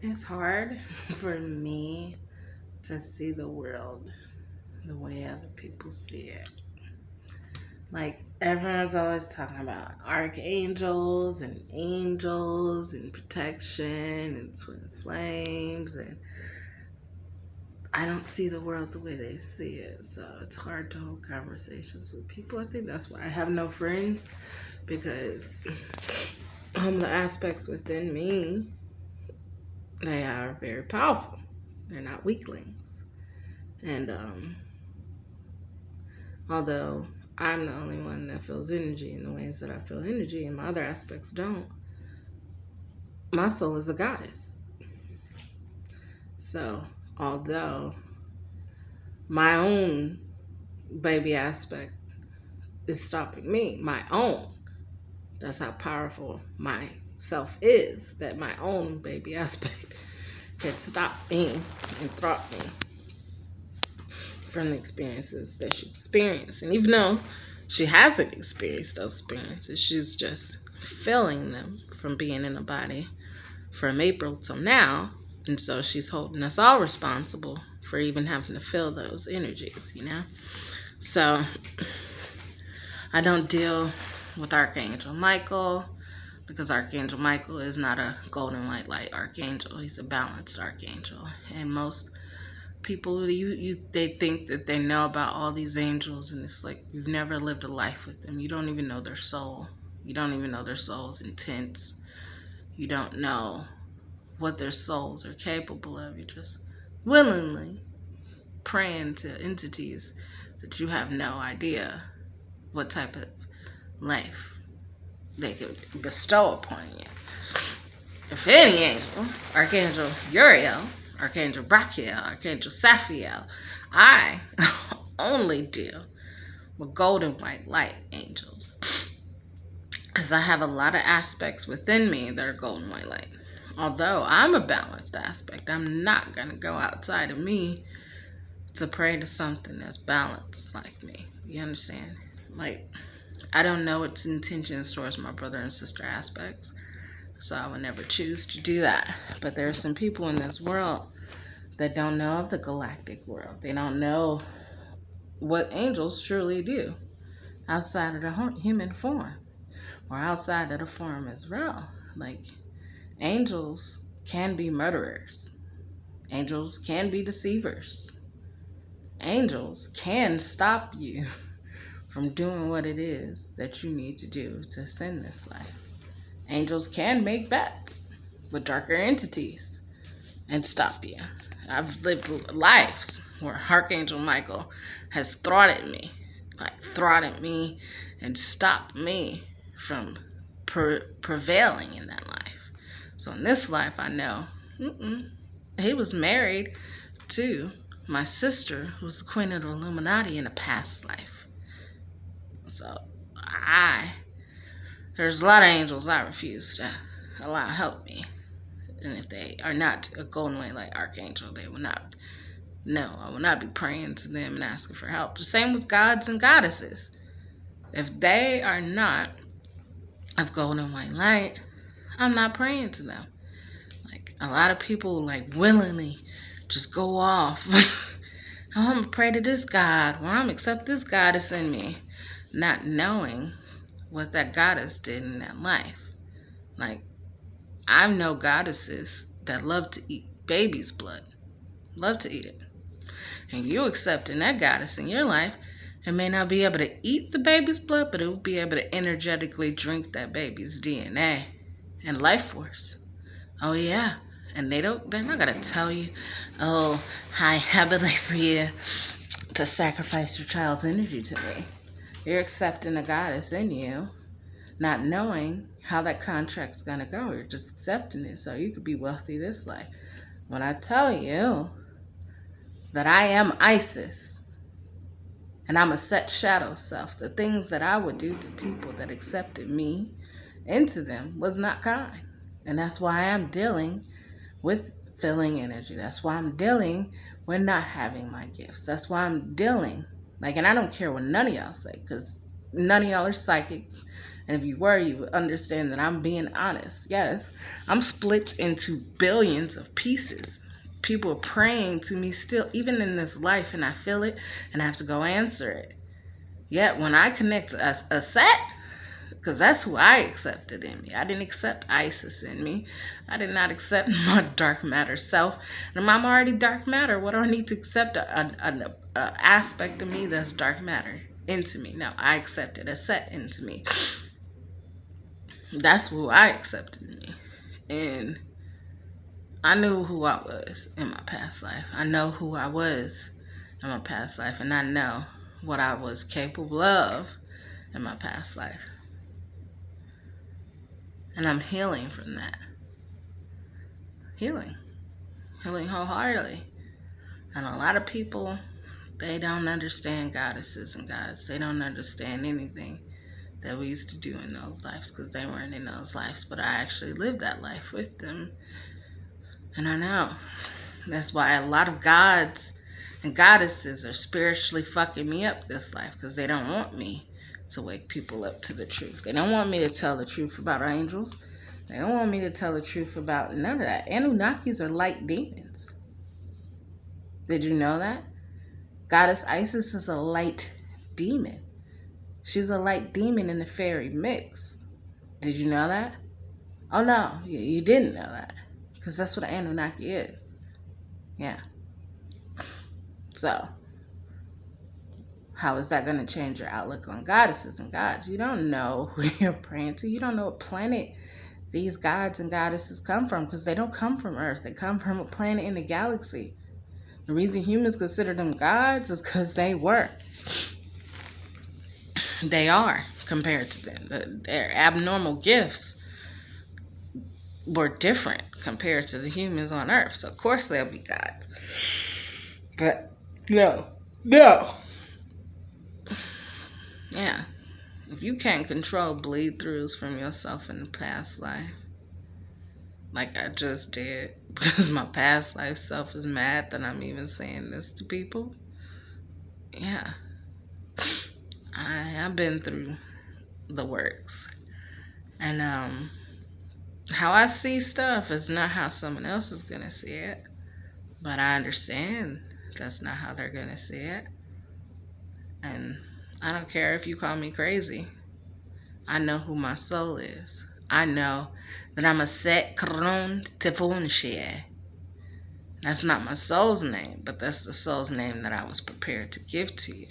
It's hard for me to see the world the way other people see it. Like, everyone's always talking about archangels and angels and protection and twin flames, and I don't see the world the way they see it. So it's hard to hold conversations with people. I think that's why I have no friends, because the aspects within me, they are very powerful. They're not weaklings. And although I'm the only one that feels energy in the ways that I feel energy, and my other aspects don't, my soul is a goddess. So, although my own baby aspect is stopping me, my own, that's how powerful my self is, that my own baby aspect can stop me and thwart me from the experiences that she experienced. And even though she hasn't experienced those experiences, she's just feeling them from being in a body from April till now. And so she's holding us all responsible for even having to feel those energies, you know? So I don't deal with Archangel Michael, because Archangel Michael is not a golden white light archangel. He's a balanced archangel. And most people, they think that they know about all these angels, and it's like you've never lived a life with them. You don't even know their soul. You don't even know their soul's intents. You don't know what their souls are capable of. You're just willingly praying to entities that you have no idea what type of life they could bestow upon you. If any angel, Archangel Uriel, Archangel Brachiel, Archangel Saphiel, I only deal with golden white light angels, because I have a lot of aspects within me that are golden white light. Although I'm a balanced aspect, I'm not going to go outside of me to pray to something that's balanced like me. You understand? Like, I don't know its intentions towards my brother and sister aspects, so I would never choose to do that. But there are some people in this world that don't know of the galactic world. They don't know what angels truly do outside of the human form, or outside of the form as well. Like, angels can be murderers. Angels can be deceivers. Angels can stop you from doing what it is that you need to do to ascend this life. Angels can make bets with darker entities and stop you. I've lived lives where Archangel Michael has thwarted me and stopped me from prevailing in that life. So in this life, I know he was married to my sister, who was the queen of the Illuminati in a past life. So there's a lot of angels I refuse to allow help me. And if they are not a golden white light archangel, they will not. No, I will not be praying to them and asking for help. The same with gods and goddesses. If they are not of golden white light, I'm not praying to them. Like, a lot of people willingly just go off. Oh, I'm gonna pray to this God, or I'm gonna accept this goddess in me, not knowing what that goddess did in that life. Like, I know goddesses that love to eat baby's blood, love to eat it. And you accepting that goddess in your life, it may not be able to eat the baby's blood, but it will be able to energetically drink that baby's DNA and life force. Oh yeah. And they're not gonna tell you, oh, I believe for you to sacrifice your child's energy to me. You're accepting a goddess in you, not knowing how that contract's gonna go. You're just accepting it so you could be wealthy this life. When I tell you that I am Isis, and I'm a set shadow self, the things that I would do to people that accepted me into them was not kind. And that's why I'm dealing with feeling energy. That's why I'm dealing with not having my gifts. That's why I'm dealing, and I don't care what none of y'all say, because none of y'all are psychics, And if you were, you would understand that I'm being honest. Yes, I'm split into billions of pieces. People are praying to me still, even in this life, and I feel it, and I have to go answer it. Yet when I connect to a set, because that's who I accepted in me. I didn't accept Isis in me. I did not accept my dark matter self. And I'm already dark matter. What do I need to accept an aspect of me that's dark matter into me? No, I accepted a set into me. That's who I accepted in me. And I knew who I was in my past life. I know who I was in my past life. And I know what I was capable of in my past life. And I'm healing from that. Healing wholeheartedly. And a lot of people, they don't understand goddesses and gods. They don't understand anything that we used to do in those lives because they weren't in those lives. But I actually lived that life with them. And I know. That's why a lot of gods and goddesses are spiritually fucking me up this life because they don't want me to wake people up to the truth. They don't want me to tell the truth about angels. They don't want me to tell the truth about none of that. Anunnakis are light demons. Did you know that? Goddess Isis is a light demon. She's a light demon in the fairy mix. Did you know that? Oh no, you didn't know that. Because that's what an Anunnaki is. Yeah. So, how is that going to change your outlook on goddesses and gods? You don't know who you're praying to. You don't know what planet these gods and goddesses come from because they don't come from Earth. They come from a planet in the galaxy. The reason humans consider them gods is because they were. They are compared to them. Their abnormal gifts were different compared to the humans on Earth. So, of course, they'll be gods. But, no. Yeah. If you can't control bleed-throughs from yourself in the past life, like I just did, because my past life self is mad that I'm even saying this to people. Yeah. I've been through the works. And how I see stuff is not how someone else is going to see it. But I understand that's not how they're going to see it. And I don't care if you call me crazy. I know who my soul is. I know that I'm a Set Kron Tifun. That's not my soul's name, but that's the soul's name that I was prepared to give to you.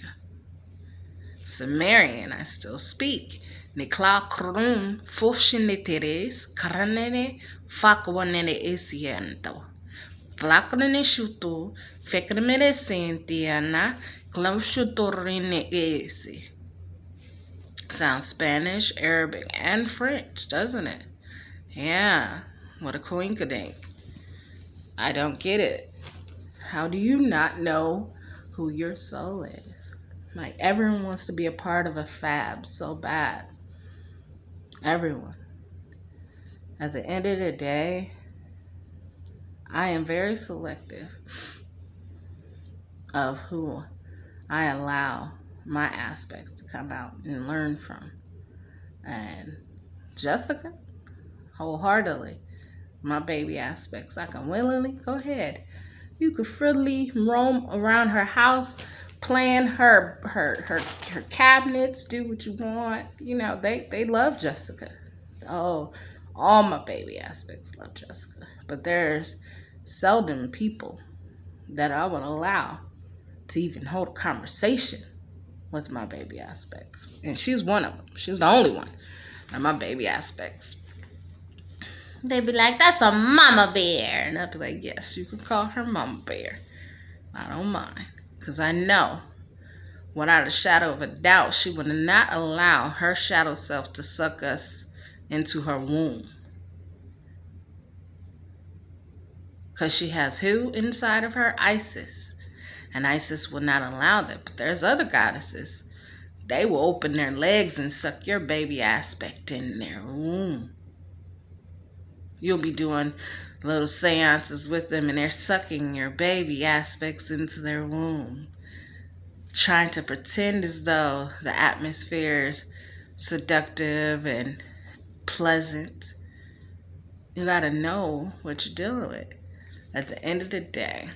Sumerian, I still speak. Nikla Krum Fushiniteres Karanene Fakwanene Esiento. Blakane Shutu Fekrimene Sentiana Klaushutorine Esi. Sounds Spanish, Arabic, and French, doesn't it? Yeah, what a coinkydink. I don't get it. How do you not know who your soul is? Like, everyone wants to be a part of a fab so bad. Everyone. At the end of the day, I am very selective of who I allow my aspects to come out and learn from. And Jessica, wholeheartedly, my baby aspects, I can willingly go ahead. You could freely roam around her house, plan her cabinets, do what you want. You know, they love Jessica. Oh, all my baby aspects love Jessica. But there's seldom people that I would allow to even hold a conversation with my baby aspects. And she's one of them. She's the only one of my baby aspects. They'd be like, that's a mama bear. And I'd be like, yes, you can call her mama bear. I don't mind. Because I know, without a shadow of a doubt, she would not allow her shadow self to suck us into her womb. Because she has who inside of her? Isis. And Isis will not allow that. But there's other goddesses. They will open their legs and suck your baby aspect in their womb. You'll be doing little seances with them and they're sucking your baby aspects into their womb. Trying to pretend as though the atmosphere is seductive and pleasant. You gotta know what you're dealing with. At the end of the day,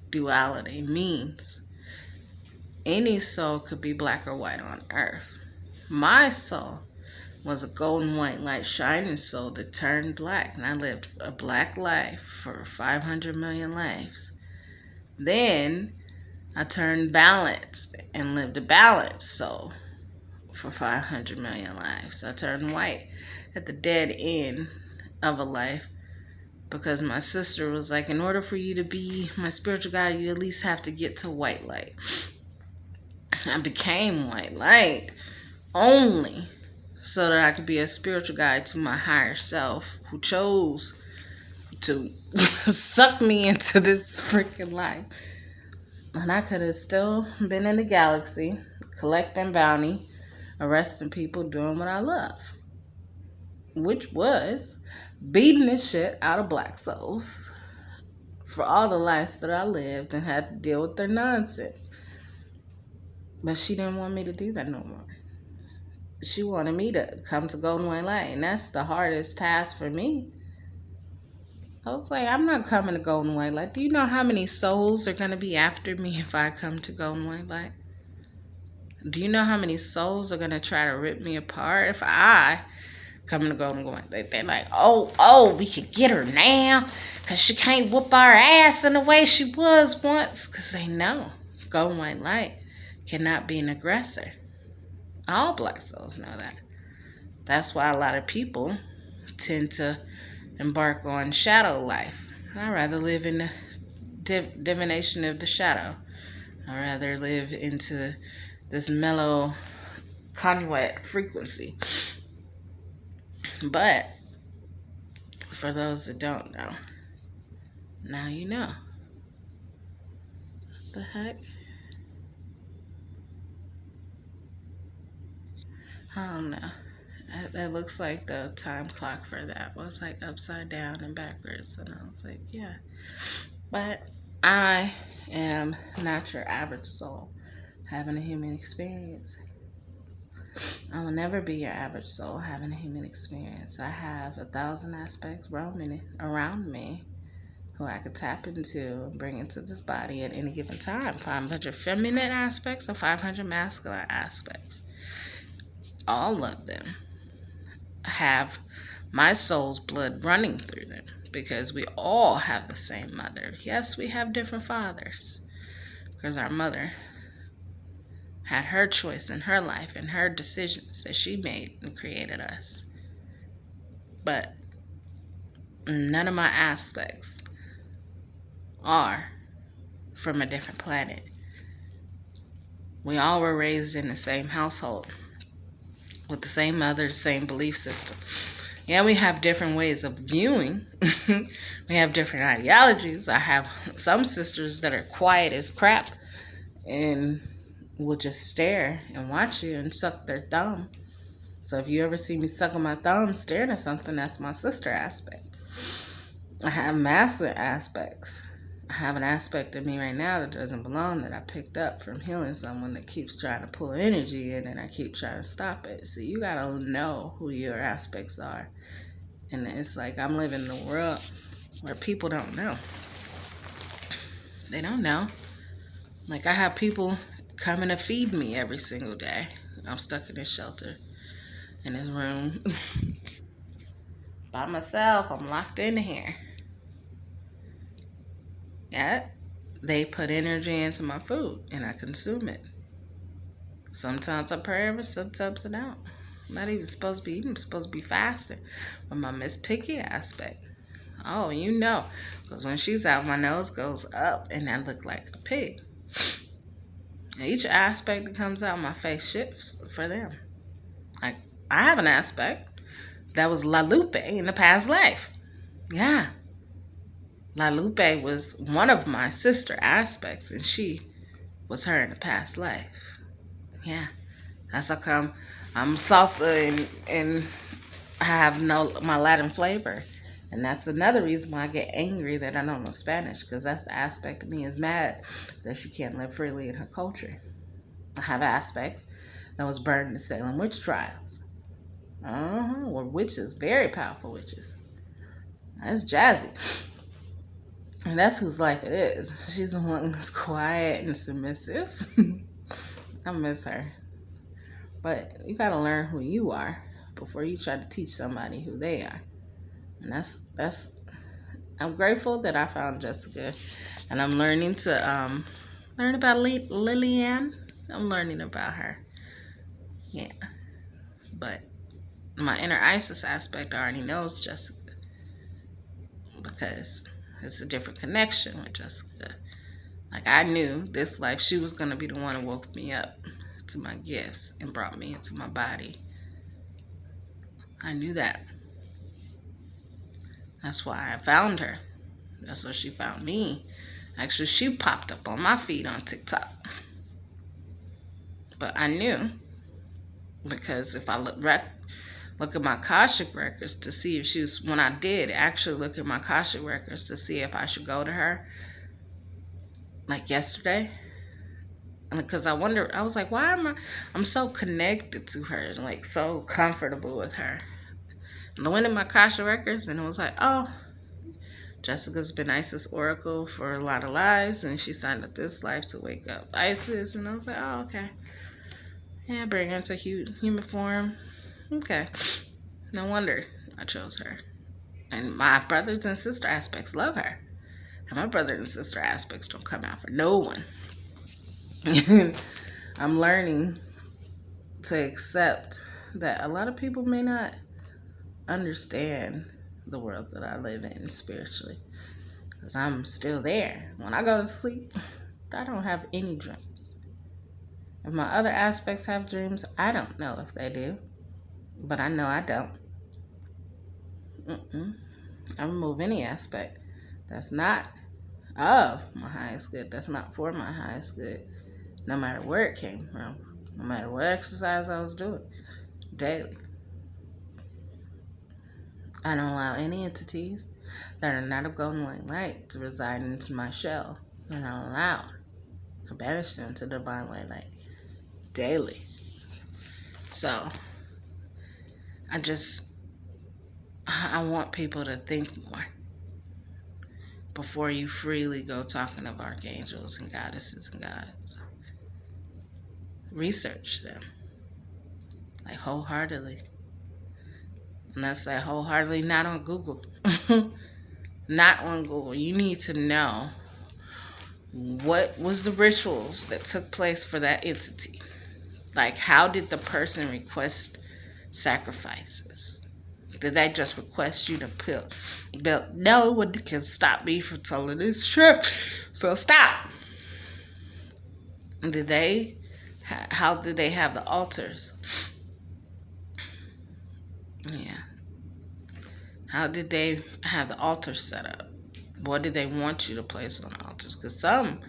duality means any soul could be black or white on earth. My soul was a golden white light shining soul that turned black, and I lived a black life for 500 million lives. Then I turned balanced and lived a balanced soul for 500 million lives. I turned white at the dead end of a life because my sister was like, in order for you to be my spiritual guide, you at least have to get to white light. I became white light only so that I could be a spiritual guide to my higher self who chose to suck me into this freaking life. And I could have still been in the galaxy, collecting bounty, arresting people, doing what I love, which was beating the shit out of black souls for all the lives that I lived and had to deal with their nonsense. But she didn't want me to do that no more. She wanted me to come to Golden White Light, and that's the hardest task for me. I was like, I'm not coming to Golden White Light. Do you know how many souls are going to be after me if I come to Golden White Light? Do you know how many souls are going to try to rip me apart if I come to Golden White Light? They're like, oh, we could get her now because she can't whoop our ass in the way she was once. Because they know Golden White Light cannot be an aggressor. All black souls know that. That's why a lot of people tend to embark on shadow life. I'd rather live in the divination of the shadow. I'd rather live into this mellow conduit frequency. But for those that don't know, now you know. What the heck? I don't know. That looks like the time clock for that was like upside down and backwards. And I was like, yeah. But I am not your average soul having a human experience. I will never be your average soul having a human experience. I have 1,000 aspects roaming around me who I could tap into and bring into this body at any given time. 500 feminine aspects and 500 masculine aspects. All of them have my soul's blood running through them because we all have the same mother. Yes, we have different fathers because our mother had her choice in her life and her decisions that she made and created us. But none of my aspects are from a different planet. We all were raised in the same household with the same mother, the same belief system. Yeah, we have different ways of viewing. We have different ideologies. I have some sisters that are quiet as crap and will just stare and watch you and suck their thumb. So if you ever see me sucking my thumb staring at something, that's my sister aspect. I have masculine aspects. I have an aspect of me right now that doesn't belong that I picked up from healing someone that keeps trying to pull energy in and I keep trying to stop it. So you gotta know who your aspects are. And it's like I'm living in a world where people don't know. They don't know. Like I have people coming to feed me every single day. I'm stuck in this shelter, in this room, by myself. I'm locked in here. Yeah, they put energy into my food and I consume it. Sometimes I pray, sometimes I don't. I'm not even supposed to be eating. I'm supposed to be fasting. But my Miss Picky aspect, oh, you know, because when she's out, my nose goes up and I look like a pig. Each aspect that comes out, my face shifts for them. Like I have an aspect that was La Lupe in the past life. Yeah. La Lupe was one of my sister aspects, and she was her in the past life. Yeah, that's how come I'm salsa and I have my Latin flavor, and that's another reason why I get angry that I don't know Spanish, because that's the aspect of me is mad that she can't live freely in her culture. I have aspects that was burned in Salem witch trials. Were witches, very powerful witches. That's Jazzy. And that's whose life it is. She's the one that's quiet and submissive. I miss her. But you gotta learn who you are before you try to teach somebody who they are. And that's I'm grateful that I found Jessica, and I'm learning to learn about Lillian. I'm learning about her. Yeah. But my inner Isis aspect already knows Jessica because it's a different connection with Jessica. Like, I knew this life she was going to be the one who woke me up to my gifts and brought me into my body. I knew that. That's why I found her. That's why she found me. Actually, she popped up on my feed on TikTok. But I knew, because if I look at my Akashic records to see if she was, when I did actually look at my Akashic records to see if I should go to her, like yesterday, because I was like, why I'm so connected to her and like so comfortable with her. And I went in my Akashic records and it was like, oh, Jessica's been Isis Oracle for a lot of lives, and she signed up this life to wake up Isis. And I was like, oh, okay. Yeah, bring her into human form. Okay. No wonder I chose her. And my brothers and sister aspects love her. And my brother and sister aspects don't come out for no one. I'm learning to accept that a lot of people may not understand the world that I live in spiritually. Because I'm still there. When I go to sleep, I don't have any dreams. If my other aspects have dreams, I don't know if they do. But I know I don't. I remove any aspect that's not of my highest good, that's not for my highest good, no matter where it came from, no matter what exercise I was doing daily. I don't allow any entities that are not of golden white light to reside into my shell. They're not allowed. I banish them to divine white light daily. So I want people to think more before you freely go talking of archangels and goddesses and gods. Research them, like, wholeheartedly. And I say wholeheartedly, not on Google. Not on Google. You need to know what was the rituals that took place for that entity. Like, how did the person request sacrifices? Did they just request you to build? No one can stop me from telling this truth. So stop. How did they have the altars? Yeah. How did they have the altars set up? What did they want you to place on altars? Because some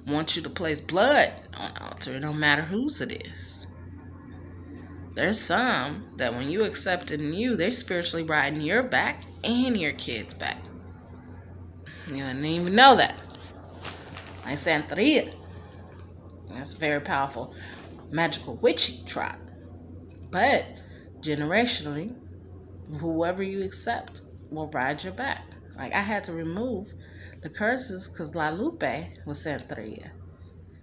want you to place blood on altar, no matter whose it is. There's some that when you accept in you, they're spiritually riding your back and your kids' back. You didn't even know that. Like Santeria. That's very powerful, magical witchy tribe. But generationally, whoever you accept will ride your back. Like, I had to remove the curses because La Lupe was Santeria.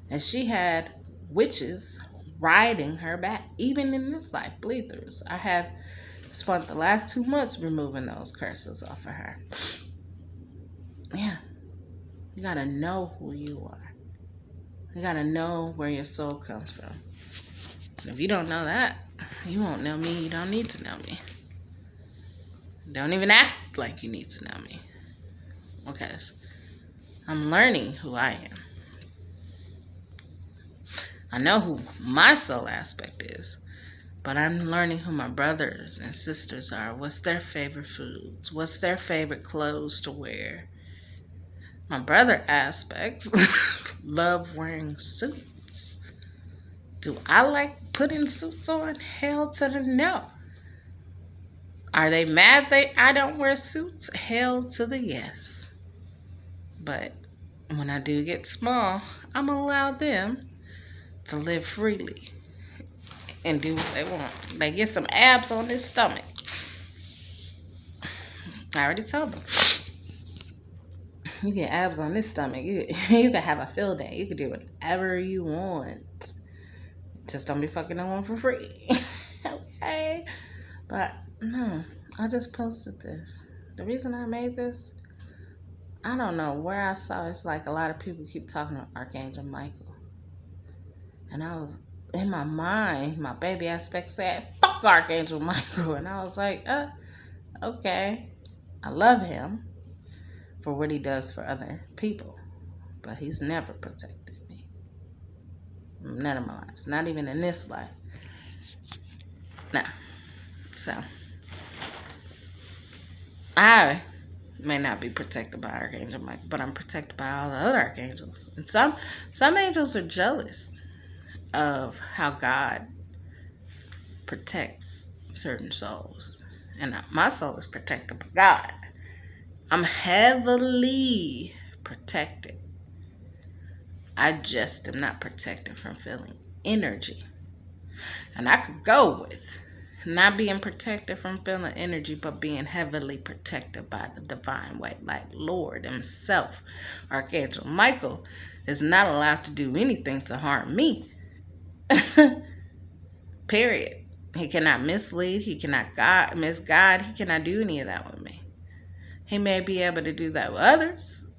And she had witches riding her back, even in this life, bleed-throughs. I have spent the last 2 months removing those curses off of her. Yeah. You gotta know who you are. You gotta know where your soul comes from. And if you don't know that, you won't know me. You don't need to know me. Don't even act like you need to know me. Because I'm learning who I am. I know who my soul aspect is, but I'm learning who my brothers and sisters are. What's their favorite foods? What's their favorite clothes to wear? My brother aspects love wearing suits. Do I like putting suits on? Hell to the no. Are they mad that I don't wear suits? Hell to the yes. But when I do get small, I'm going to allow them to live freely and do what they want. They get some abs on this stomach. I already told them. You get abs on this stomach. You you can have a field day. You can do whatever you want. Just don't be fucking no one for free. Okay? But no, I just posted this. The reason I made this, I don't know where I saw. It's like a lot of people keep talking about Archangel Michael. And I was, in my mind, my baby aspect said, fuck Archangel Michael. And I was like, okay. I love him for what he does for other people. But he's never protected me. None of my lives. Not even in this life. No. So, I may not be protected by Archangel Michael, but I'm protected by all the other archangels. And some angels are jealous of how God protects certain souls. And my soul is protected by God. I'm heavily protected. I just am not protected from feeling energy. And I could go with not being protected from feeling energy, but being heavily protected by the divine white light Lord himself. Archangel Michael is not allowed to do anything to harm me. Period. He cannot mislead. He cannot misguide. He cannot do any of that with me. He may be able to do that with others,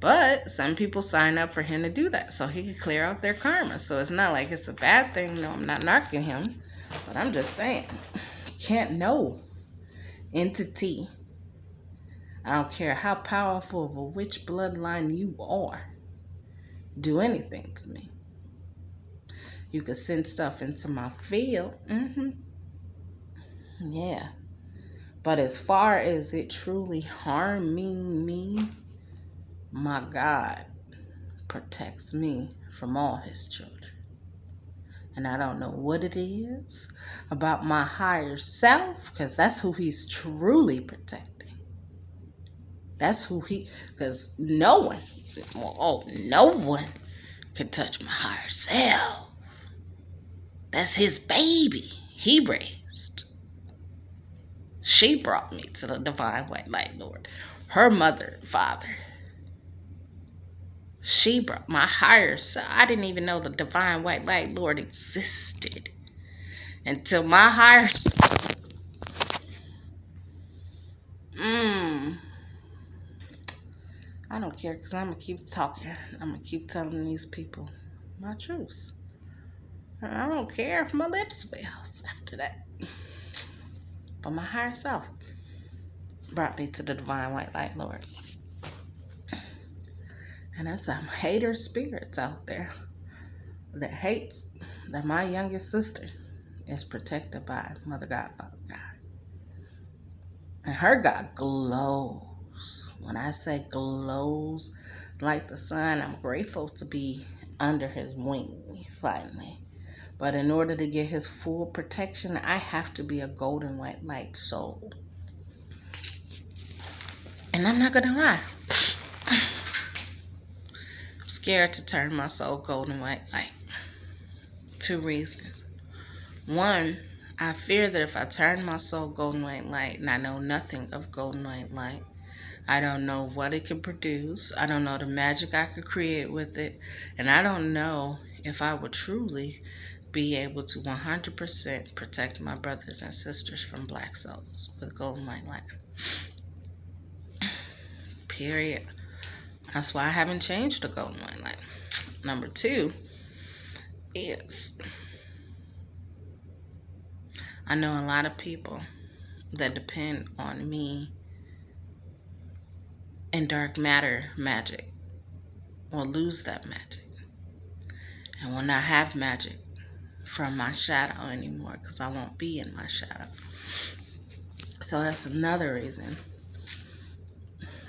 but some people sign up for him to do that so he can clear out their karma. So it's not like it's a bad thing. No, I'm not knocking him, but I'm just saying, can't no entity, I don't care how powerful of a witch bloodline you are, do anything to me. You can send stuff into my field. Yeah. But as far as it truly harming me, my God protects me from all his children. And I don't know what it is about my higher self, because that's who he's truly protecting. That's who because no one can touch my higher self. That's his baby he raised. She brought me to the divine white light Lord. Her mother and father. She brought my higher self. I didn't even know the divine white light Lord existed until my higher self. I don't care, because I'm going to keep talking. I'm going to keep telling these people my truth. And I don't care if my lips fails after that. But my higher self brought me to the divine white light Lord. And there's some hater spirits out there that hates that my youngest sister is protected by Mother God, Father God. And her God glows. When I say glows like the sun, I'm grateful to be under his wing finally. But in order to get his full protection, I have to be a golden white light soul. And I'm not going to lie. I'm scared to turn my soul golden white light. 2 reasons. 1, I fear that if I turn my soul golden white light, and I know nothing of golden white light, I don't know what it can produce. I don't know the magic I could create with it. And I don't know if I would truly be able to 100% protect my brothers and sisters from black souls with golden white light. Period. That's why I haven't changed the golden white light. Number 2 is I know a lot of people that depend on me and dark matter magic will lose that magic and will not have magic from my shadow anymore, because I won't be in my shadow. So that's another reason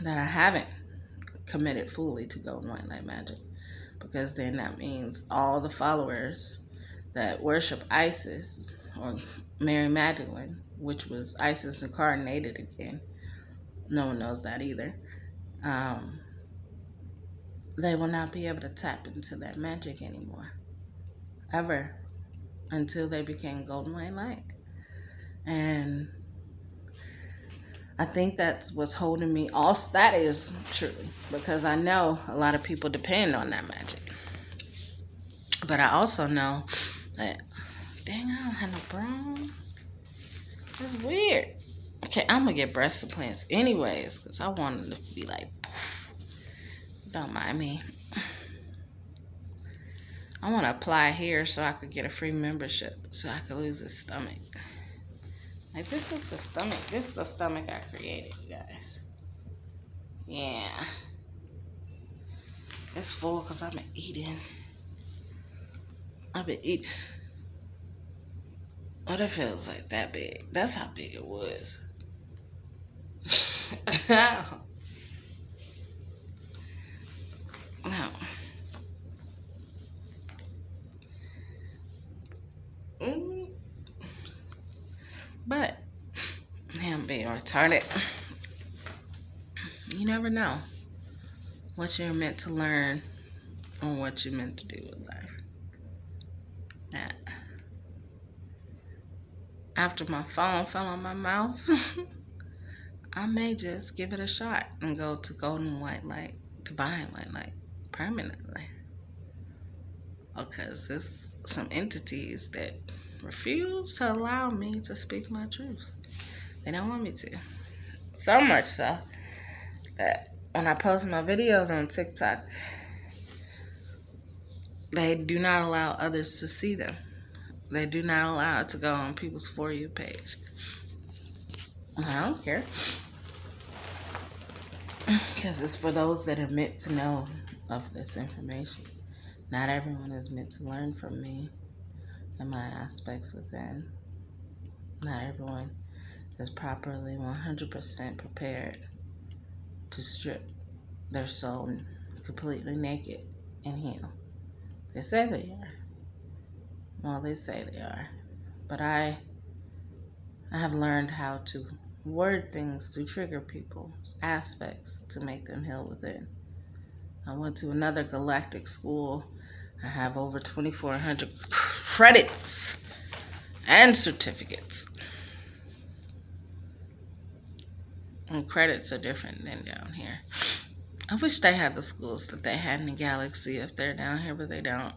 that I haven't committed fully to golden white light magic, because then that means all the followers that worship Isis or Mary Magdalene, which was Isis incarnated again, no one knows that either, they will not be able to tap into that magic anymore, ever. until they became golden white light. And I think that's what's holding me. Also, that is true because I know a lot of people depend on that magic. But I also know that, dang, I don't have no brown. That's weird. Okay, I'm gonna get breast implants anyways because I want them to be like, don't mind me. I want to apply here so I could get a free membership so I could lose this stomach. Like, this is the stomach. This is the stomach I created, guys. Yeah. It's full because I've been eating. I've been eating. Oh, that feels like that big. That's how big it was. No. Mm. But, I'm being retarded. You never know what you're meant to learn or what you're meant to do with life. Now, after my phone fell on my mouth, I may just give it a shot and go to golden white light, divine white light, permanently. Because there's some entities that refuse to allow me to speak my truth. They don't want me to. So much so that when I post my videos on TikTok, they do not allow others to see them. They do not allow it to go on people's For You page. I don't care. Because it's for those that are meant to know of this information. Not everyone is meant to learn from me and my aspects within. Not everyone is properly 100% prepared to strip their soul completely naked and heal. They say they are. Well, they say they are. But I have learned how to word things to trigger people's aspects to make them heal within. I went to another galactic school. I have over 2,400 credits and certificates. And credits are different than down here. I wish they had the schools that they had in the galaxy up there down here, but they don't.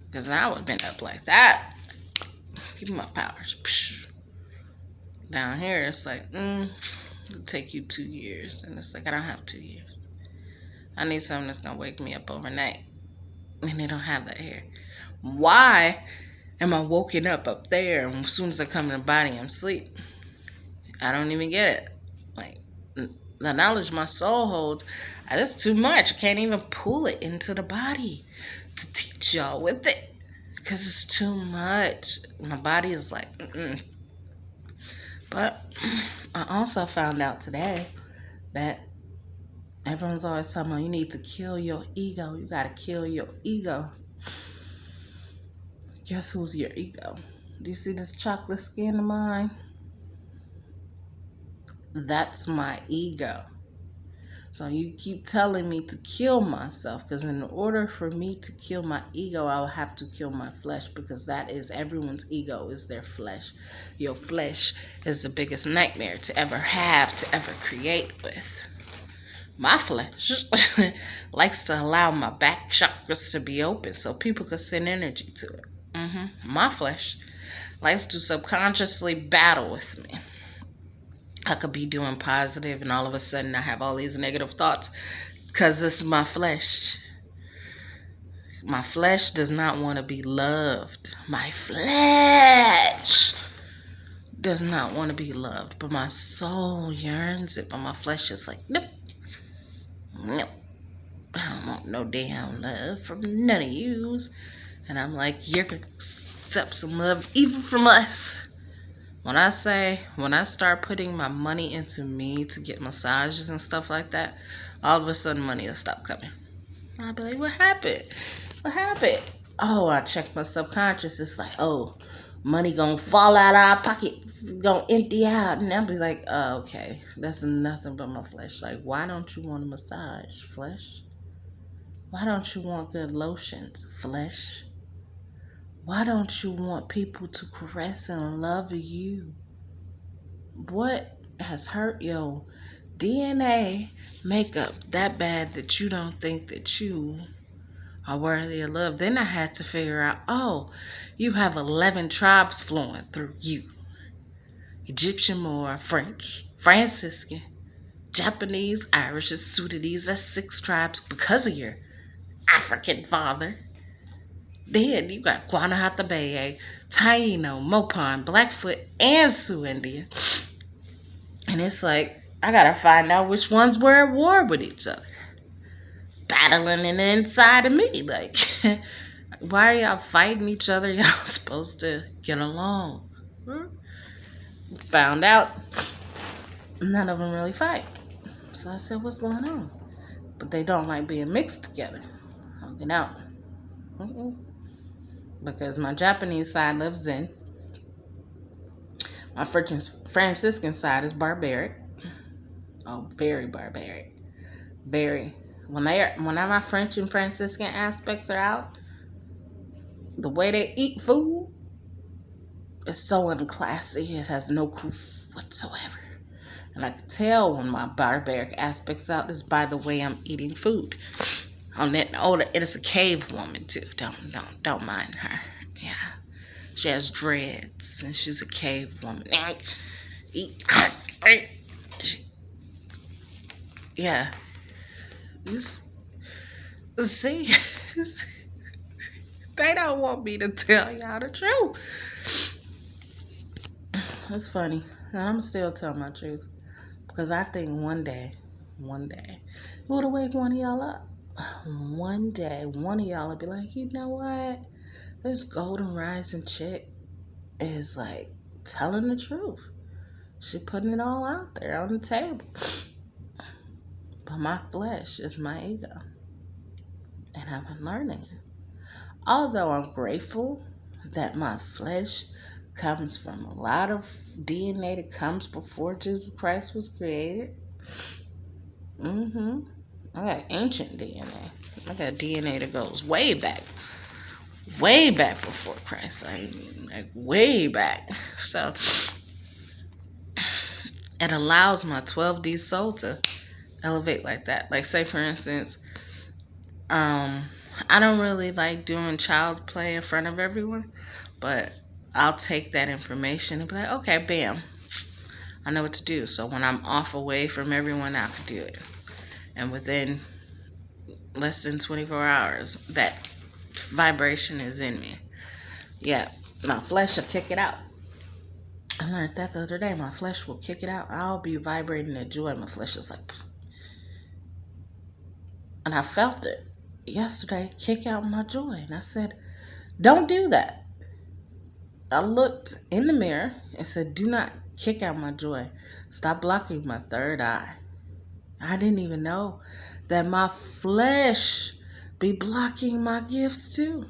Because I would have been up like that. Give me my powers. Psh. Down here, it's like, it'll take you 2 years. And it's like, I don't have 2 years. I need something that's going to wake me up overnight. And they don't have that here. Why am I woken up there, and as soon as I come in the body, I'm asleep? I don't even get it. Like, the knowledge my soul holds, that's too much. I can't even pull it into the body to teach y'all with it. Because it's too much. My body is like, But I also found out today that everyone's always talking about you need to kill your ego. You got to kill your ego. Guess who's your ego? Do you see this chocolate skin of mine? That's my ego. So you keep telling me to kill myself, because in order for me to kill my ego, I will have to kill my flesh, because that is everyone's ego, is their flesh. Your flesh is the biggest nightmare to ever have, to ever create with. My flesh likes to allow my back chakras to be open so people can send energy to it. My flesh likes to subconsciously battle with me. I could be doing positive and all of a sudden I have all these negative thoughts because this is my flesh. My flesh does not want to be loved. My flesh does not want to be loved, but my soul yearns it, but my flesh is like, nope. Nope. I don't want no damn love from none of yous. And I'm like, you're going to accept some love even from us. When I start putting my money into me to get massages and stuff like that, all of a sudden money will stop coming. I'll be like, what happened? What happened? Oh, I checked my subconscious. It's like, oh, money gonna fall out of our pockets. Gonna empty out. And I'll be like, oh, okay. That's nothing but my flesh. Like, why don't you want a massage, flesh? Why don't you want good lotions, flesh? Why don't you want people to caress and love you? What has hurt your DNA makeup that bad that you don't think that you are worthy of love? Then I had to figure out, oh, you have 11 tribes flowing through you. Egyptian, Moor, French, Franciscan, Japanese, Irish, and Sudanese. That's 6 tribes because of your African father. Then you got Guanahatabeye, Taino, Mopan, Blackfoot, and Sioux Indian. And it's like, I gotta find out which ones were at war with each other. Battling in the inside of me. Like, why are y'all fighting each other? Y'all supposed to get along. Found out none of them really fight. So I said, what's going on? But they don't like being mixed together. They don't. Because my Japanese side lives Zen. My Franciscan side is barbaric. Oh, very barbaric. Very. When my French and Franciscan aspects are out, the way they eat food is so unclassy. It has no proof whatsoever. And I can tell when my barbaric aspects out is by the way I'm eating food. On that, it is a cave woman too. Don't mind her. Yeah, she has dreads and she's a cave woman. Yeah. See, they don't want me to tell y'all the truth. It's funny, and I'm still telling my truth because I think one day, it'll wake one of y'all up. One day, one of y'all will be like, you know what? This golden rising chick is like telling the truth. She putting it all out there on the table. But my flesh is my ego. And I've been learning it. Although I'm grateful that my flesh comes from a lot of DNA that comes before Jesus Christ was created. I got ancient DNA. I got DNA that goes way back before Christ. I mean, like way back. So it allows my 12D soul to elevate like that. Like, say for instance, I don't really like doing child play in front of everyone, but I'll take that information and be like, okay, bam, I know what to do. So when I'm off away from everyone, I can do it. And within less than 24 hours, that vibration is in me. Yeah, my flesh will kick it out. I learned that the other day. My flesh will kick it out. I'll be vibrating that joy. My flesh is like, and I felt it yesterday, kick out my joy. And I said, don't do that. I looked in the mirror and said, do not kick out my joy. Stop blocking my third eye. I didn't even know that my flesh be blocking my gifts too.